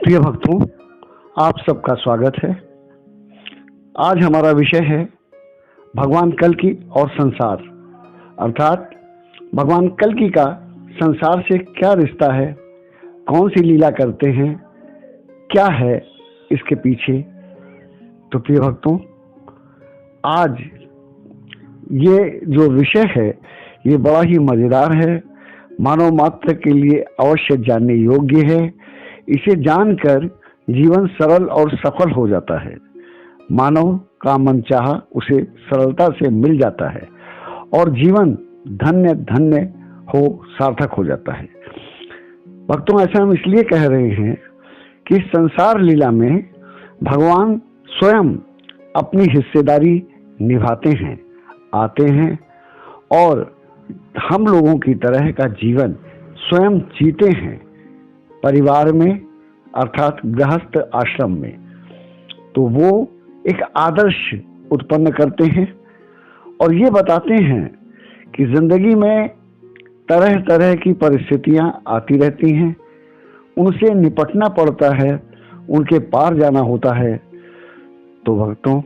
प्रिय भक्तों, आप सबका स्वागत है। आज हमारा विषय है भगवान कल्कि और संसार, अर्थात भगवान कल्कि का संसार से क्या रिश्ता है, कौन सी लीला करते हैं, क्या है इसके पीछे। तो प्रिय भक्तों, आज ये जो विषय है ये बड़ा ही मजेदार है, मानव मात्र के लिए अवश्य जानने योग्य है। इसे जानकर जीवन सरल और सफल हो जाता है। मानव का मनचाहा उसे सरलता से मिल जाता है और जीवन धन्य धन्य हो, सार्थक हो जाता है। भक्तों, ऐसा हम इसलिए कह रहे हैं कि संसार लीला में भगवान स्वयं अपनी हिस्सेदारी निभाते हैं, आते हैं और हम लोगों की तरह का जीवन स्वयं जीते हैं, परिवार में अर्थात गृहस्थ आश्रम में। तो वो एक आदर्श उत्पन्न करते हैं और ये बताते हैं कि जिंदगी में तरह तरह की परिस्थितियां आती रहती हैं, उनसे निपटना पड़ता है, उनके पार जाना होता है। तो भक्तों,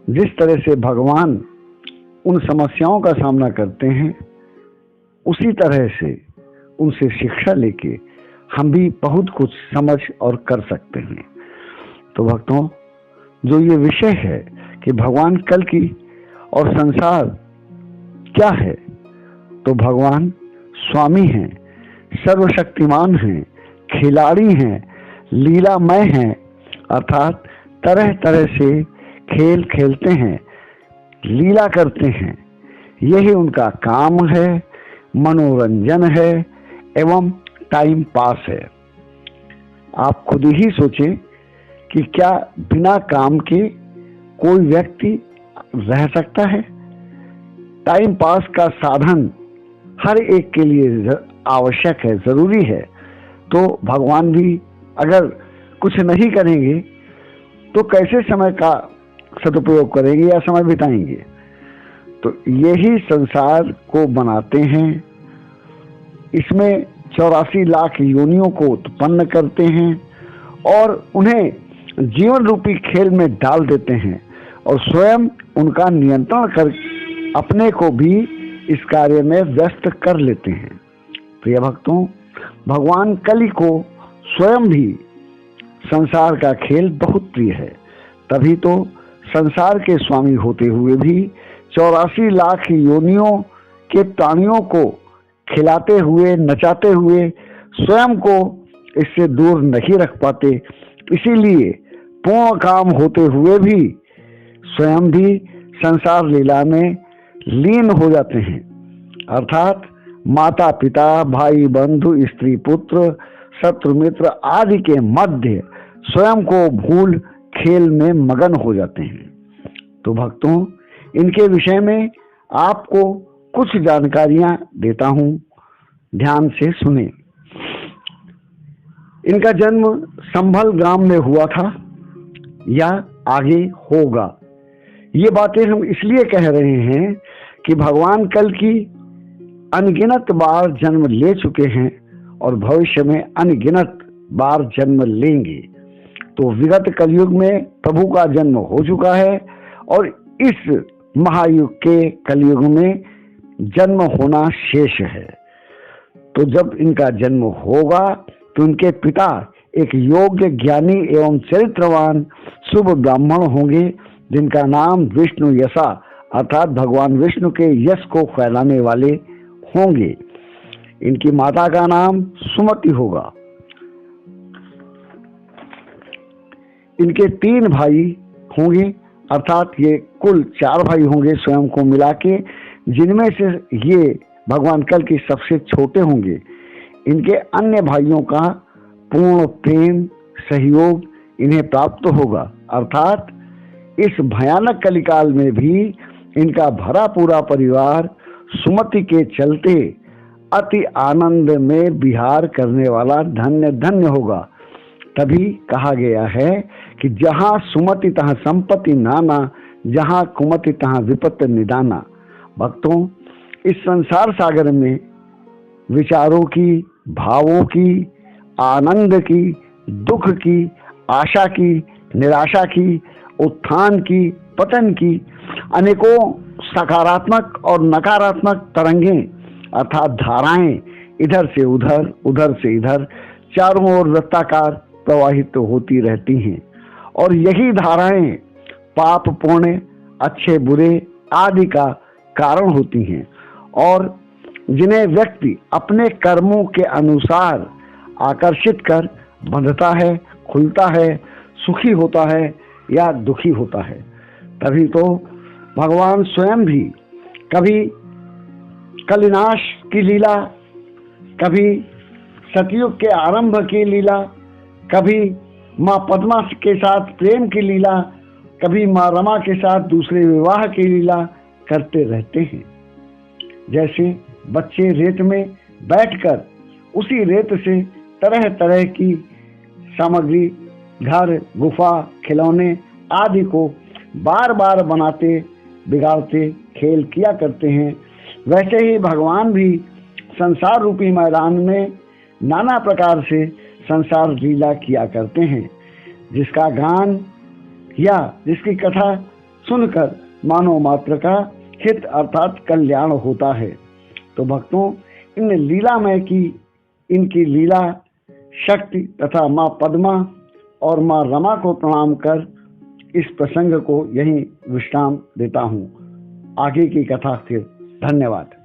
जिस तरह से भगवान उन समस्याओं का सामना करते हैं, उसी तरह से उनसे शिक्षा लेके हम भी बहुत कुछ समझ और कर सकते हैं। तो भक्तों, जो ये विषय है कि भगवान कल्कि और संसार क्या है, तो भगवान स्वामी हैं, सर्वशक्तिमान हैं, खिलाड़ी हैं, लीलामय हैं, अर्थात तरह तरह से खेल खेलते हैं, लीला करते हैं। यही उनका काम है, मनोरंजन है एवं टाइम पास है। आप खुद ही सोचें कि क्या बिना काम के कोई व्यक्ति रह सकता है? टाइम पास का साधन हर एक के लिए आवश्यक है, जरूरी है। तो भगवान भी अगर कुछ नहीं करेंगे तो कैसे समय का सदुपयोग करेंगे या समय बिताएंगे? तो यही संसार को बनाते हैं, इसमें 84 लाख योनियों को उत्पन्न करते हैं और उन्हें जीवन रूपी खेल में डाल देते हैं और स्वयं उनका नियंत्रण कर अपने को भी इस कार्य में व्यस्त कर लेते हैं। प्रिय भक्तों, भगवान कलि को स्वयं भी संसार का खेल बहुत प्रिय है, तभी तो संसार के स्वामी होते हुए भी 84 लाख योनियों के प्राणियों को खिलाते हुए, नचाते हुए स्वयं को इससे दूर नहीं रख पाते। इसीलिए पूर्ण काम होते हुए भी स्वयं भी संसार लीला में लीन हो जाते हैं, अर्थात माता पिता, भाई बंधु, स्त्री पुत्र, शत्रु मित्र आदि के मध्य स्वयं को भूल खेल में मगन हो जाते हैं। तो भक्तों, इनके विषय में आपको कुछ जानकारियां देता हूं, ध्यान से सुने। इनका जन्म संभल ग्राम में हुआ था या आगे होगा। ये बातें हम इसलिए कह रहे हैं कि भगवान कल्कि अनगिनत बार जन्म ले चुके हैं और भविष्य में अनगिनत बार जन्म लेंगे। तो विगत कलयुग में प्रभु का जन्म हो चुका है और इस महायुग के कलयुग में जन्म होना शेष है। तो जब इनका जन्म होगा तो इनके पिता एक योग्य, ज्ञानी एवं चरित्रवान शुभ ब्राह्मण होंगे, जिनका नाम विष्णु यशा अर्थात भगवान विष्णु के यश को फैलाने वाले होंगे। इनकी माता का नाम सुमति होगा। इनके 3 भाई होंगे, अर्थात ये कुल 4 भाई होंगे स्वयं को मिला के, जिनमें से ये भगवान कल्कि सबसे छोटे होंगे। इनके अन्य भाइयों का पूर्ण प्रेम, सहयोग इन्हें प्राप्त होगा, अर्थात इस भयानक कलिकाल में भी इनका भरा पूरा परिवार सुमति के चलते अति आनंद में विहार करने वाला धन्य धन्य होगा। तभी कहा गया है कि जहाँ सुमति तहाँ संपत्ति नाना, जहाँ कुमति तहाँ विपत्ति निदाना। भक्तों, इस संसार सागर में विचारों की, भावों की, आनंद की, दुख की, आशा की, निराशा की, उत्थान की, पतन की, अनेकों सकारात्मक और नकारात्मक तरंगें अर्थात धाराएं इधर से उधर, उधर से इधर, चारों ओर वृत्ताकार प्रवाहित तो होती रहती हैं। और यही धाराएं पाप पुण्य, अच्छे बुरे आदि का कारण होती हैं और जिन्हें व्यक्ति अपने कर्मों के अनुसार आकर्षित कर बंधता है, खुलता है, सुखी होता है या दुखी होता है। तभी तो भगवान स्वयं भी कभी कलिनाश की लीला, कभी सतयुग के आरंभ की लीला, कभी माँ पद्मा के साथ प्रेम की लीला, कभी माँ रमा के साथ दूसरे विवाह की लीला करते रहते हैं। जैसे बच्चे रेत में बैठकर उसी रेत से तरह तरह की सामग्री, घर, गुफा, खिलौने आदि को बार बार बनाते, बिगाड़ते, खेल किया करते हैं, वैसे ही भगवान भी संसार रूपी मैदान में नाना प्रकार से संसार लीला किया करते हैं, जिसका गान या जिसकी कथा सुनकर मानव मात्र का हित अर्थात कल्याण होता है। तो भक्तों, इन लीलामय की, इनकी लीला शक्ति तथा माँ पद्मा और माँ रमा को प्रणाम कर इस प्रसंग को यहीं विश्राम देता हूँ। आगे की कथा फिर। धन्यवाद।